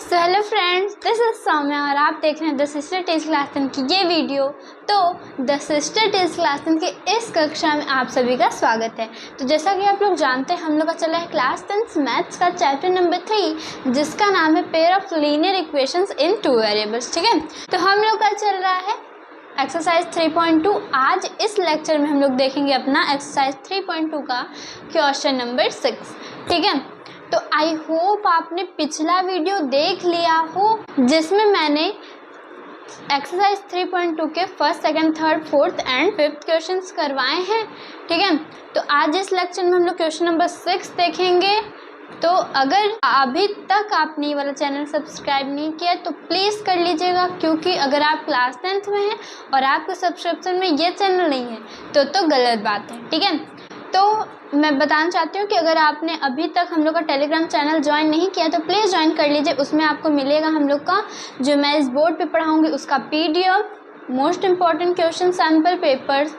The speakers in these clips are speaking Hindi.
So hello friends, this is Saumya और आप देख रहे हैं द सिस्टर टेस्ट क्लास 10 की ये वीडियो। तो द सिस्टर टेस्ट क्लास 10 के इस कक्षा में आप सभी का स्वागत है। तो जैसा कि आप लोग जानते हैं, हम लोग का चला है क्लास 10 मैथ्स का चैप्टर नंबर 3, जिसका नाम है pair of linear equations in 2 variables. ठीक है, तो हम लोग का चल रहा है एक्सरसाइज 3.2। आज इस लेक्चर में हम लोग देखेंगे अपना एक्सरसाइज 3.2 का क्वेश्चन नंबर 6। ठीक है, तो आई होप आपने पिछला वीडियो देख लिया हो, जिसमें मैंने एक्सरसाइज 3.2 के first, second, third, fourth and fifth questions करवाए हैं। ठीक है, तो आज इस लेक्चर में हम लोग क्वेश्चन नंबर 6 देखेंगे। तो अगर अभी तक आपने ये वाला चैनल सब्सक्राइब नहीं किया तो प्लीज़ कर लीजिएगा, क्योंकि अगर आप क्लास 10th में हैं और आपके सब्सक्रिप्शन में ये चैनल नहीं है तो गलत बात है। ठीक है, तो मैं बताना चाहती हूँ कि अगर आपने अभी तक हम लोग का टेलीग्राम चैनल ज्वाइन नहीं किया तो प्लीज़ ज्वाइन कर लीजिए। उसमें आपको मिलेगा हम लोग का जो मैं इस बोर्ड पे पढ़ाऊँगी उसका PDF, most important question, sample papers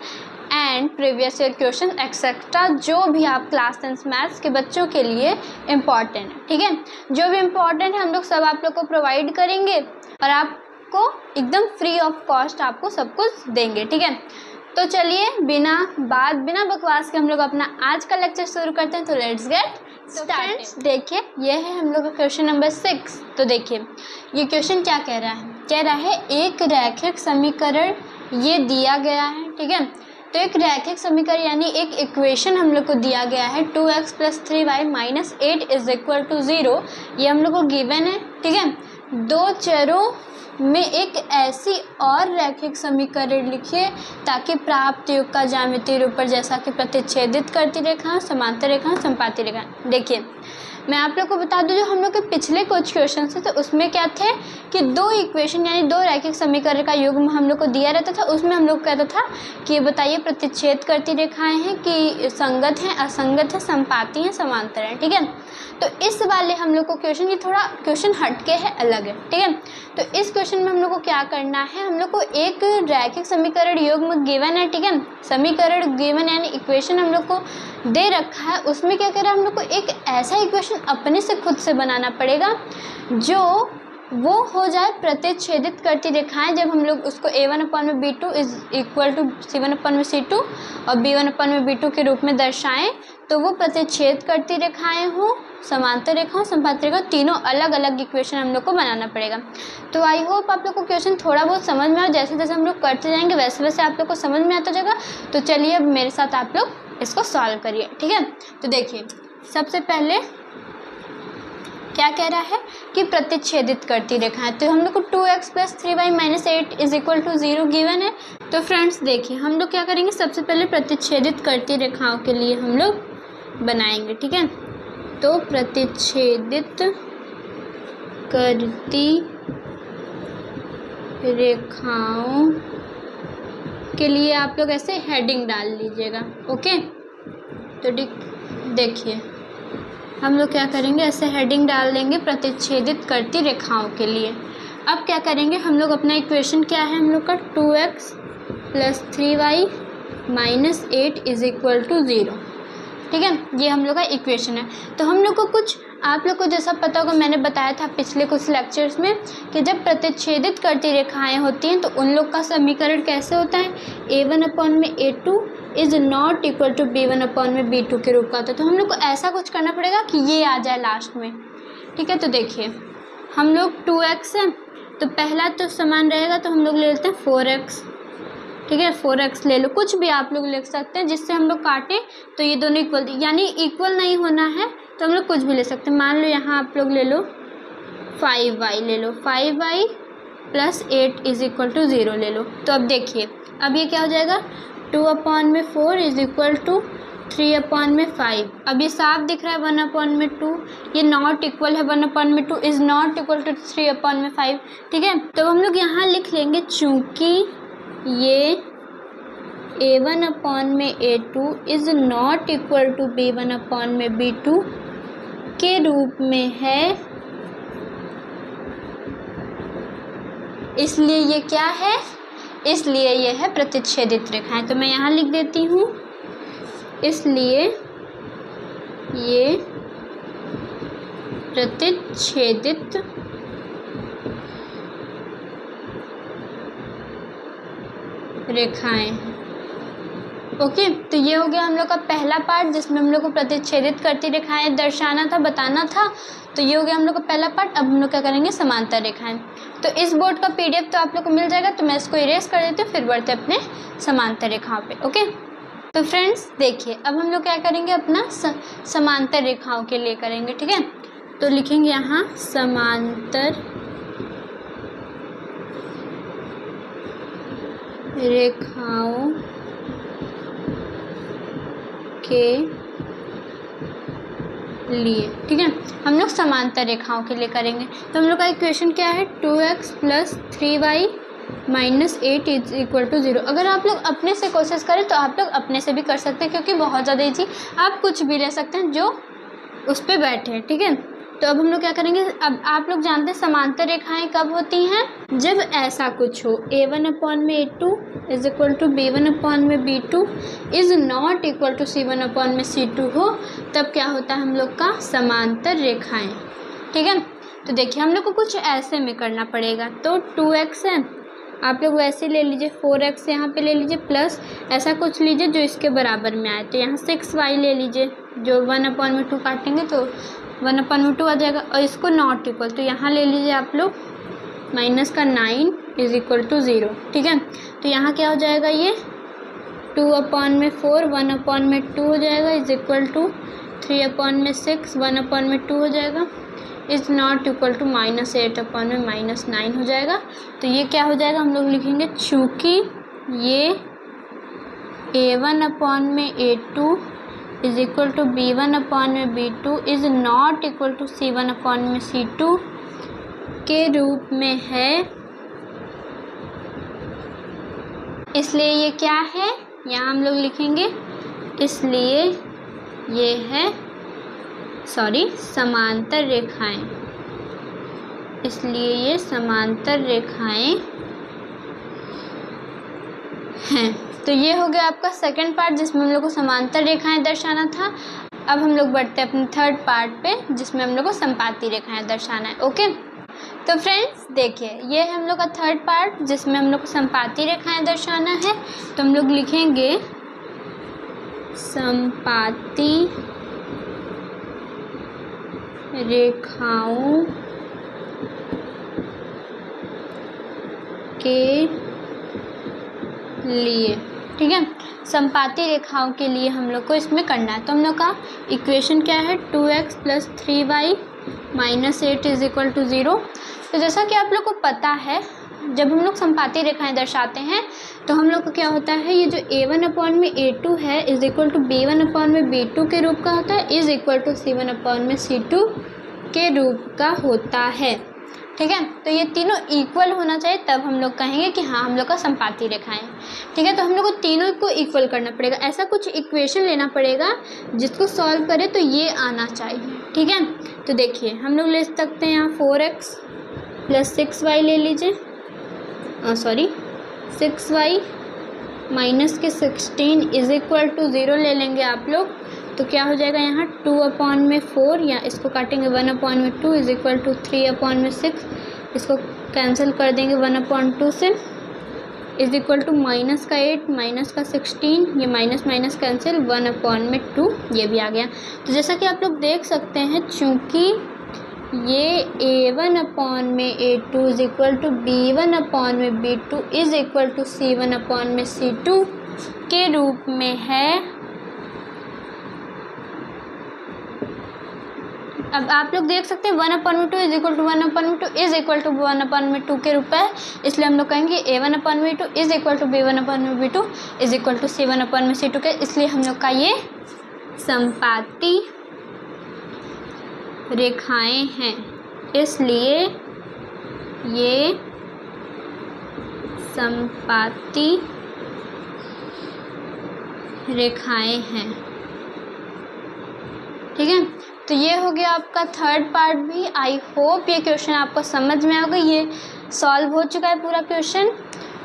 and previous year question etcetera, जो भी आप क्लास 10 मैथ्स के बच्चों के लिए इम्पॉर्टेंट है। ठीक है, जो भी इम्पॉर्टेंट है हम लोग सब आप लोग को प्रोवाइड करेंगे और आपको एकदम फ्री ऑफ कॉस्ट आपको सब कुछ देंगे। ठीक है, तो चलिए बिना बकवास के हम लोग अपना आज का लेक्चर शुरू करते हैं। तो लेट्स गेट स्टार्टेड। देखिए, ये है हम लोग का क्वेश्चन नंबर 6। तो देखिए ये क्वेश्चन क्या कह रहा है, एक रैखिक समीकरण ये दिया गया है। ठीक है, तो एक रैखिक समीकरण यानी एक इक्वेशन हम लोग को दिया गया है 2x + 3y - 8 = 0। ये हम लोग को गिवन है। ठीक है, दो चरों में एक ऐसी और रैखिक समीकरण लिखिए ताकि प्राप्त योग का ज्यामितीय रूप जैसा कि प्रतिच्छेदित करती रेखा, समांतर रेखा, संपाती रेखा। देखिए मैं आप लोग को बता दूं, जो हम लोग के पिछले कुछ क्वेश्चन थे तो उसमें क्या थे कि दो इक्वेशन यानी दो रैखिक समीकरण का युग्म हम लोग को दिया रहता था। उसमें हम लोग कहता था कि बताइए प्रतिच्छेद करती रेखाएं हैं कि संगत हैं, असंगत है, संपाती हैं, समांतर हैं। ठीक है, तो इस वाले हम लोग को क्वेश्चन, ये थोड़ा क्वेश्चन हटके है, अलग है। ठीक है, तो इस क्वेश्चन में हम लोग को क्या करना है, हम लोग को एक रैखिक समीकरण युग्म गिवन है। ठीक है, समीकरण गिवन यानी इक्वेशन हम लोग को दे रखा है। उसमें क्या कर रहा है, हम लोग को एक ऐसा इक्वेशन अपने से खुद से बनाना पड़ेगा जो वो हो जाए प्रतिच्छेदित करती रेखाएं। जब हम लोग उसको a1/b2 = c1/c2 और b1/b2 के रूप में दर्शाएं तो वो प्रतिच्छेद करती रेखाएं हो, समांतर रेखा, संपाती रेखा, तीनों अलग अलग इक्वेशन हम लोग को बनाना पड़ेगा। तो आई होप आप लोग को क्वेश्चन थोड़ा बहुत समझ में आए। जैसे जैसे हम लोग करते जाएंगे वैसे वैसे आप लोग को समझ में आता जाएगा। तो चलिए अब मेरे साथ आप लोग इसको सॉल्व करिए। ठीक है, तो देखिए सबसे पहले क्या कह रहा है कि प्रतिच्छेदित करती रेखाएं। तो हम लोग को 2x + 3y - 8 = 0 गिवन है। तो फ्रेंड्स देखिए हम लोग क्या करेंगे, सबसे पहले प्रतिच्छेदित करती रेखाओं के लिए हम लोग बनाएंगे। ठीक है, तो प्रतिच्छेदित करती रेखाओं के लिए आप लोग ऐसे हेडिंग डाल लीजिएगा। ओके, तो देखिए हम लोग क्या करेंगे, ऐसे हेडिंग डाल देंगे प्रतिच्छेदित करती रेखाओं के लिए। अब क्या करेंगे, हम लोग अपना इक्वेशन क्या है हम लोग का 2x + 3y - 8 = 0। ठीक है, ये हम लोग का इक्वेशन है। तो हम लोग को कुछ, आप लोग को जैसा पता होगा, मैंने बताया था पिछले कुछ लेक्चर्स में कि जब प्रतिच्छेदित करती रेखाएं होती हैं तो उन लोग का समीकरण कैसे होता है, a1/a2 ≠ b1/b2 के रूप का होता है। तो हम लोग को ऐसा कुछ करना पड़ेगा कि ये आ जाए लास्ट में। ठीक है, तो देखिए हम लोग 2x है तो पहला तो समान रहेगा, तो हम लोग ले लेते हैं 4x। ठीक है, 4x ले लो, कुछ भी आप लोग लिख सकते हैं जिससे हम लोग काटें तो ये दोनों इक्वल, यानी इक्वल नहीं होना है तो हम लोग कुछ भी ले सकते हैं। मान लो यहाँ आप लोग ले लो 5y ले लो, 5y + 8 = 0 ले लो। तो अब देखिए अब ये क्या हो जाएगा, 2/4 = 3/5। अब ये साफ दिख रहा है 1/2, ये नॉट इक्वल है 1/2 इज़ नॉट इक्वल टू 3/5। ठीक है, तो हम लोग यहाँ लिख लेंगे चूँकि ये a1/a2 is not equal to b1/b2 के रूप में है, इसलिए ये क्या है, इसलिए ये है प्रतिच्छेदित रेखाएं। तो मैं यहाँ लिख देती हूँ, इसलिए ये प्रतिच्छेदित रेखाएं। ओके, तो ये हो गया हम लोग का पहला पार्ट जिसमें हम लोग को प्रतिच्छेदित करती रेखाएं दर्शाना था, बताना था। तो ये हो गया हम लोग का पहला पार्ट। अब हम लोग क्या करेंगे, समांतर रेखाएं। तो इस बोर्ड का PDF तो आप लोग को मिल जाएगा, तो मैं इसको इरेज कर देती हूँ, फिर बढ़ते अपने समांतर रेखाओं पे। ओके, तो फ्रेंड्स देखिए, अब हम लोग क्या करेंगे, अपना समांतर रेखाओं के लिए करेंगे। ठीक है, तो लिखेंगे यहाँ समांतर रेखाओं के लिए। ठीक है, हम लोग समांतर रेखाओं के लिए करेंगे। तो हम लोग का इक्वेशन क्या है, 2x + 3y - 8 = 0। अगर आप लोग अपने से कोशिश करें तो आप लोग अपने से भी कर सकते हैं, क्योंकि बहुत ज़्यादा ईजी, आप कुछ भी ले सकते हैं जो उस पर बैठे हैं। ठीक है, तो अब हम लोग क्या करेंगे, अब आप लोग जानते हैं समांतर रेखाएं कब होती हैं, जब ऐसा कुछ हो, a1/a2 = b1/b2 is not equal to c1/c2 हो, तब क्या होता है हम लोग का समांतर रेखाएं। ठीक है, तो देखिए हम लोग को कुछ ऐसे में करना पड़ेगा। तो 2x है, आप लोग वैसे ले लीजिए, 4x यहाँ पे ले लीजिए, प्लस ऐसा कुछ लीजिए जो इसके बराबर में आए। तो यहाँ 6y ले लीजिए, जो 1/2 काटेंगे तो 1/2 आ जाएगा, और इसको नॉट इक्वल, तो यहाँ ले लीजिए आप लोग -9 = 0। ठीक है, तो यहाँ क्या हो जाएगा, ये 2/4 1/2 हो जाएगा, = 3/6 1/2 हो जाएगा, इज़ नॉट इक्वल टू -8/9 हो जाएगा। तो ये क्या हो जाएगा, हम लोग लिखेंगे चूँकि ये a1/a2 = b1/b2 is not equal to c1/c2 के रूप में है, इसलिए ये क्या है, यहाँ हम लोग लिखेंगे, इसलिए ये है समांतर रेखाएं, इसलिए ये समांतर रेखाएं हैं। तो ये हो गया आपका सेकंड पार्ट जिसमें हम लोग को समांतर रेखाएं दर्शाना था। अब हम लोग बढ़ते हैं अपने थर्ड पार्ट पे जिसमें हम लोग को संपाती रेखाएं दर्शाना है। ओके, तो फ्रेंड्स देखिए, ये है हम लोग का थर्ड पार्ट जिसमें हम लोग को संपाती रेखाएं दर्शाना है। तो हम लोग लिखेंगे संपाती रेखाओं के लिए। ठीक है, संपाती रेखाओं के लिए हम लोग को इसमें करना है। तो हम लोग का इक्वेशन क्या है, 2x + 3y - 8 = 0। तो जैसा कि आप लोग को पता है, जब हम लोग संपाती रेखाएं दर्शाते हैं तो हम लोग को क्या होता है, ये जो a1/a2 है = b1/b2 के रूप का होता है, = c1/c2 के रूप का होता है। ठीक है, तो ये तीनों इक्वल होना चाहिए, तब हम लोग कहेंगे कि हाँ हम लोग का संपाती रेखाएं। ठीक है, तो हम लोग को तीनों को इक्वल करना पड़ेगा, ऐसा कुछ इक्वेशन लेना पड़ेगा जिसको सॉल्व करे तो ये आना चाहिए। ठीक है, तो देखिए हम लोग ले सकते हैं यहाँ 4x + 6y ले लीजिए, 6y - 16 = 0 ले लेंगे आप लोग। तो क्या हो जाएगा यहाँ 2/4, या इसको काटेंगे 1/2 = 3/6, इसको कैंसिल कर देंगे 1/2 से, = -8 - 16, ये माइनस कैंसिल 1/2, ये भी आ गया। तो जैसा कि आप लोग देख सकते हैं, चूँकि ये a1/a2 = b1/b2 = c1/c2 के रूप में है। अब आप लोग देख सकते हैं 1/2 = 1/2 = 1/2 के रूप है, इसलिए हम लोग कहेंगे a1/a2 = b1/b2 = c1/c2 के, इसलिए हम लोग का ये संपाती रेखाएं हैं, इसलिए ये संपाती रेखाएं हैं। ठीक है, तो ये हो गया आपका थर्ड पार्ट भी। आई होप ये क्वेश्चन आपको समझ में आ गया, ये सॉल्व हो चुका है पूरा क्वेश्चन।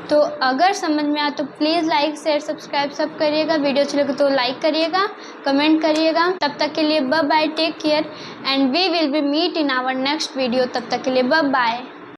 तो अगर समझ में आया तो प्लीज़ लाइक शेयर सब्सक्राइब सब करिएगा, वीडियो अच्छी लगे तो लाइक करिएगा, कमेंट करिएगा। तब तक के लिए bye bye, take care and we will be meet in our next video. तब तक के लिए बाय बाय।